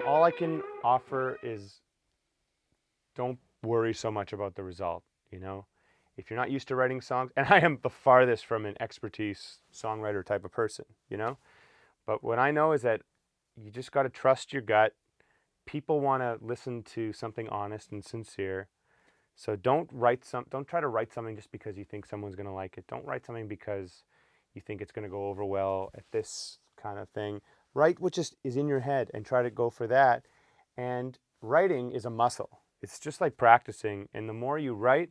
all I can offer is don't worry so much about the result, you know? If you're not used to writing songs, and I am the farthest from an expertise songwriter type of person, you know? But what I know is that you just got to trust your gut. People want to listen to something honest and sincere. So don't try to write something just because you think someone's going to like it. Don't write something because you think it's going to go over well at this kind of thing. Write what just is in your head and try to go for that. And writing is a muscle. It's just like practicing, and the more you write,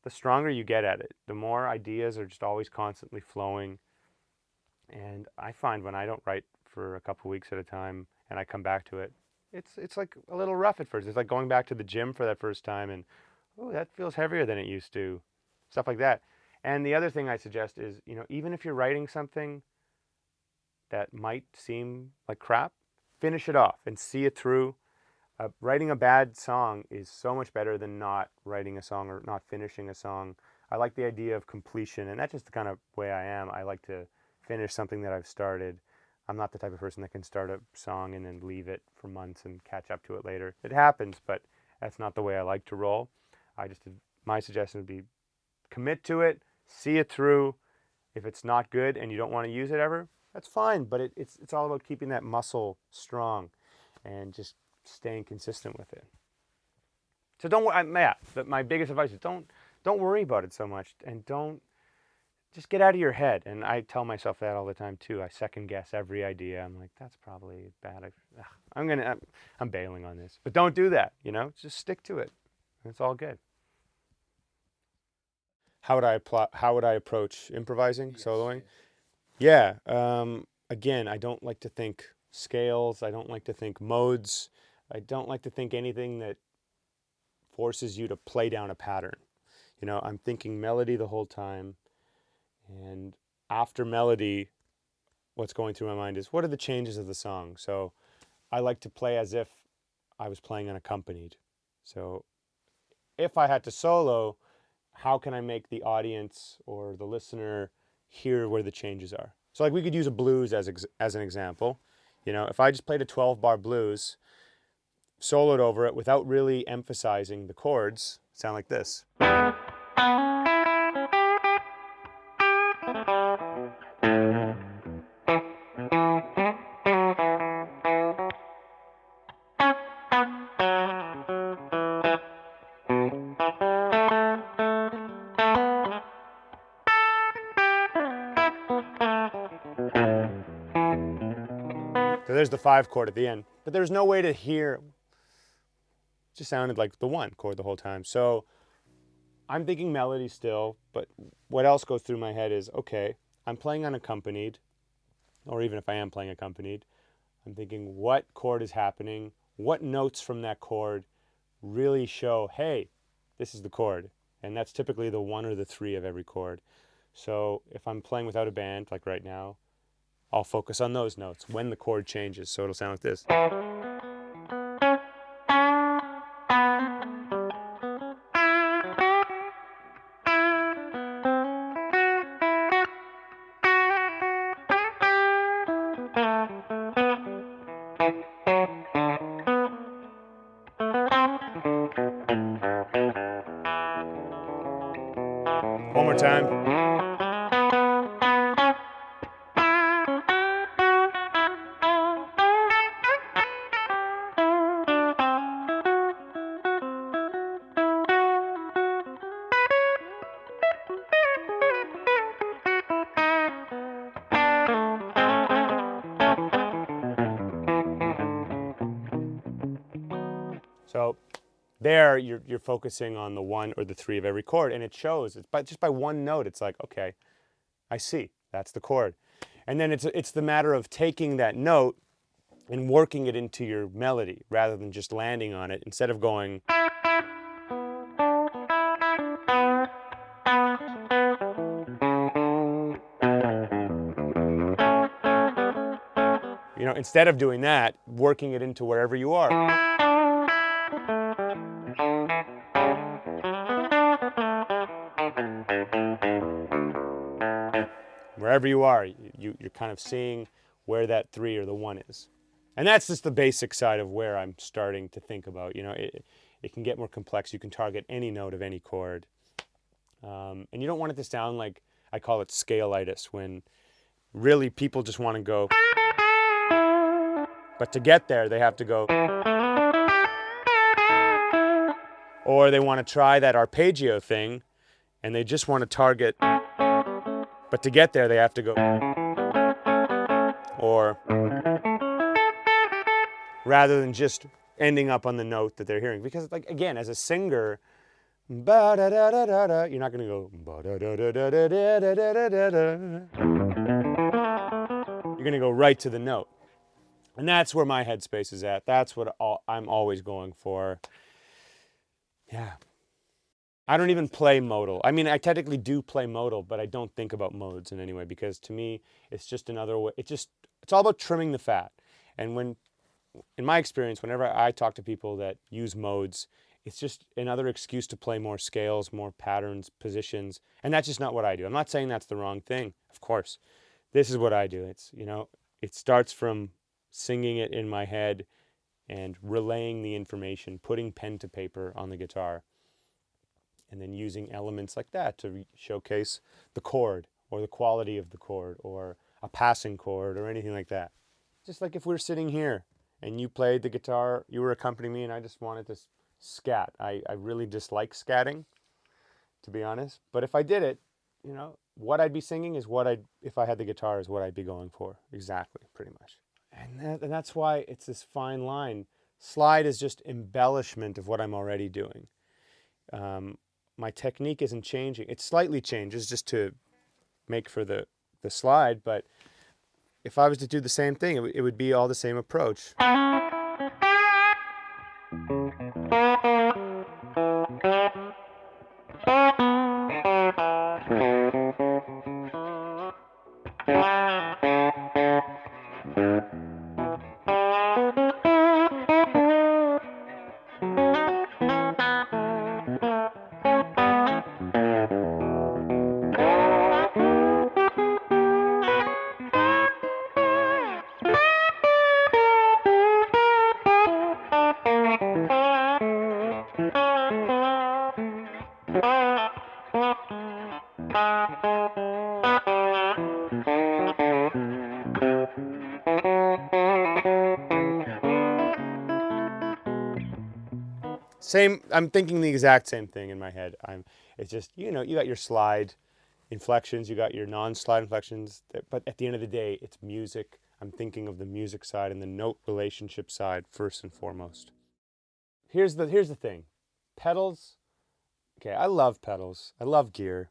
the stronger you get at it. The more ideas are just always constantly flowing. And I find when I don't write for a couple weeks at a time and I come back to it, it's like a little rough at first. It's like going back to the gym for that first time and, oh, that feels heavier than it used to. Stuff like that. And the other thing I suggest is, even if you're writing something that might seem like crap, finish it off and see it through. Writing a bad song is so much better than not writing a song or not finishing a song. I like the idea of completion, and that's just the kind of way I am. I like to finish something that I've started. I'm not the type of person that can start a song and then leave it for months and catch up to it later. It happens, but that's not the way I like to roll. My suggestion would be commit to it, see it through. If it's not good and you don't want to use it ever, that's fine. But it's all about keeping that muscle strong and just staying consistent with it. So don't worry. My biggest advice is don't worry about it so much, and don't just get out of your head. And I tell myself that all the time too. I second guess every idea. I'm like, that's probably bad. I'm bailing on this, but don't do that. Just stick to it. It's all good. How would I approach improvising, soloing? Yeah. Again, I don't like to think scales. I don't like to think modes. I don't like to think anything that forces you to play down a pattern. I'm thinking melody the whole time. And after melody, what's going through my mind is, what are the changes of the song? So I like to play as if I was playing unaccompanied. So if I had to solo, how can I make the audience or the listener hear where the changes are? So like we could use a blues as an example. If I just played a 12-bar blues, soloed over it without really emphasizing the chords, sound like this. So there's the 5 chord at the end, but there's no way to hear. It just sounded like the 1 chord the whole time. So I'm thinking melody still, but what else goes through my head is, okay, I'm playing unaccompanied, or even if I am playing accompanied, I'm thinking what chord is happening, what notes from that chord really show, hey, this is the chord. And that's typically the 1 or the 3 of every chord. So if I'm playing without a band, like right now, I'll focus on those notes when the chord changes. So it'll sound like this. One more time. So there you're focusing on the 1 or the 3 of every chord, and it shows. It's just by one note, it's like, okay, I see, that's the chord. And then it's the matter of taking that note and working it into your melody rather than just landing on it. Instead of going, instead of doing that, working it into wherever you are. Wherever you are, you're kind of seeing where that 3 or the 1 is. And that's just the basic side of where I'm starting to think about. You know, it can get more complex. You can target any note of any chord. And you don't want it to sound like, I call it scale-itis, when really people just want to go, but to get there, they have to go, or they want to try that arpeggio thing, and they just want to target, but to get there, they have to go, or rather than just ending up on the note that they're hearing. Because, like, again, as a singer, ba-da-da-da-da-da, you're not going to go, ba-da-da-da-da-da-da-da-da. You're going to go right to the note. And that's where my headspace is at. That's what I'm always going for. Yeah. I don't even play modal. I mean, I technically do play modal, but I don't think about modes in any way, because to me, it's just another way. It's all about trimming the fat. And when, in my experience, whenever I talk to people that use modes, it's just another excuse to play more scales, more patterns, positions. And that's just not what I do. I'm not saying that's the wrong thing, of course. This is what I do. It's, you know, it starts from singing it in my head and relaying the information, putting pen to paper on the guitar, and then using elements like that to showcase the chord or the quality of the chord or a passing chord or anything like that. Just like if we're sitting here and you played the guitar, you were accompanying me, and I just wanted to scat. I really dislike scatting, to be honest. But if I did it, you know, what I'd be singing is what if I had the guitar, is what I'd be going for. Exactly, pretty much. And that's why it's this fine line. Slide is just embellishment of what I'm already doing. My technique isn't changing. It slightly changes just to make for the slide, but if I was to do the same thing, it would be all the same approach. Same, I'm thinking the exact same thing in my head. It's just, you know, you got your slide inflections, you got your non-slide inflections, but at the end of the day, it's music. I'm thinking of the music side and the note relationship side first and foremost. Here's the thing. Pedals, okay, I love pedals. I love gear.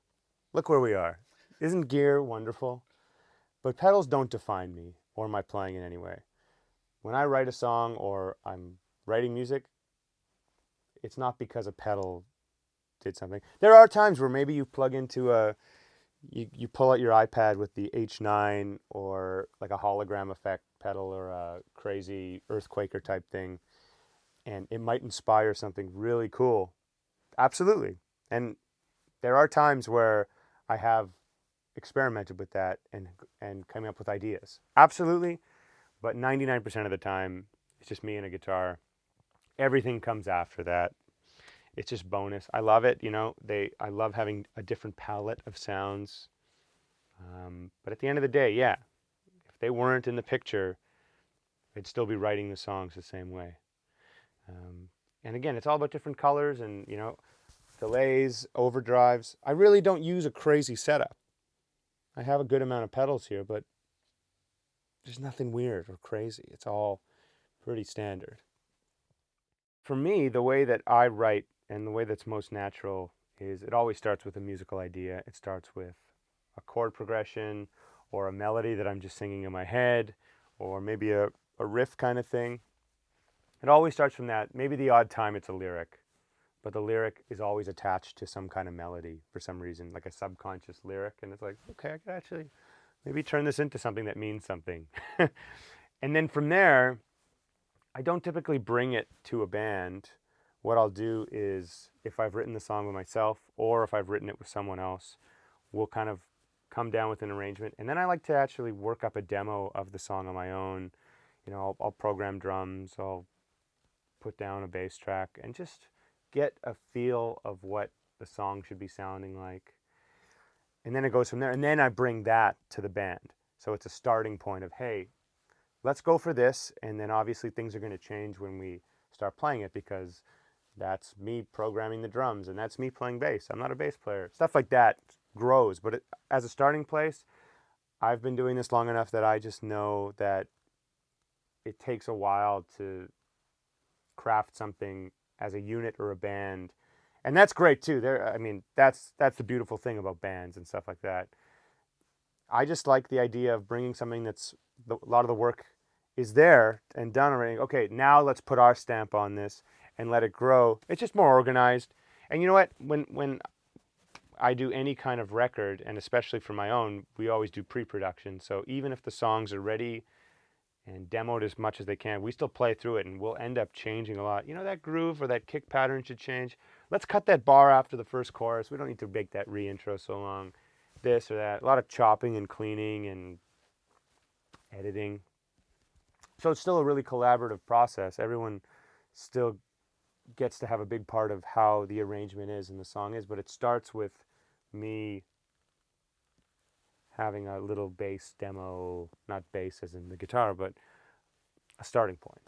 Look where we are. Isn't gear wonderful? But pedals don't define me or my playing in any way. When I write a song or I'm writing music, it's not because a pedal did something. There are times where maybe you plug into you pull out your iPad with the H9 or like a hologram effect pedal or a crazy earthquaker type thing, and it might inspire something really cool. Absolutely. And there are times where I have experimented with that and coming up with ideas. Absolutely. But 99% of the time, it's just me and a guitar. Everything comes after that. It's just bonus. I love it, you know. I love having a different palette of sounds. But at the end of the day, yeah, if they weren't in the picture, I'd still be writing the songs the same way. And again, it's all about different colors and, you know, delays, overdrives. I really don't use a crazy setup. I have a good amount of pedals here, but there's nothing weird or crazy. It's all pretty standard. For me, the way that I write and the way that's most natural is it always starts with a musical idea. It starts with a chord progression or a melody that I'm just singing in my head, or maybe a riff kind of thing. It always starts from that. Maybe the odd time it's a lyric, but the lyric is always attached to some kind of melody for some reason, like a subconscious lyric. And it's like, okay, I could actually maybe turn this into something that means something. And then from there, I don't typically bring it to a band. What I'll do is, if I've written the song by myself or if I've written it with someone else, we'll kind of come down with an arrangement. And then I like to actually work up a demo of the song on my own, You know, I'll program drums, I'll put down a bass track, and just get a feel of what the song should be sounding like. And then it goes from there. And then I bring that to the band. So it's a starting point of, hey, let's go for this. And then obviously things are going to change when we start playing it, because that's me programming the drums and that's me playing bass. I'm not a bass player. Stuff like that grows. But as a starting place, I've been doing this long enough that I just know that it takes a while to craft something as a unit or a band. And that's great too. I mean, that's the beautiful thing about bands and stuff like that. I just like the idea of bringing something a lot of the work is there and done already. Okay, now let's put our stamp on this and let it grow. It's just more organized. And you know what? When I do any kind of record, and especially for my own, we always do pre-production. So even if the songs are ready and demoed as much as they can, we still play through it and we'll end up changing a lot. You know, that groove or that kick pattern should change. Let's cut that bar after the first chorus. We don't need to make that re-intro so long. This or that. A lot of chopping and cleaning and editing. So it's still a really collaborative process. Everyone still gets to have a big part of how the arrangement is and the song is, but it starts with me having a little bass demo, not bass as in the guitar, but a starting point.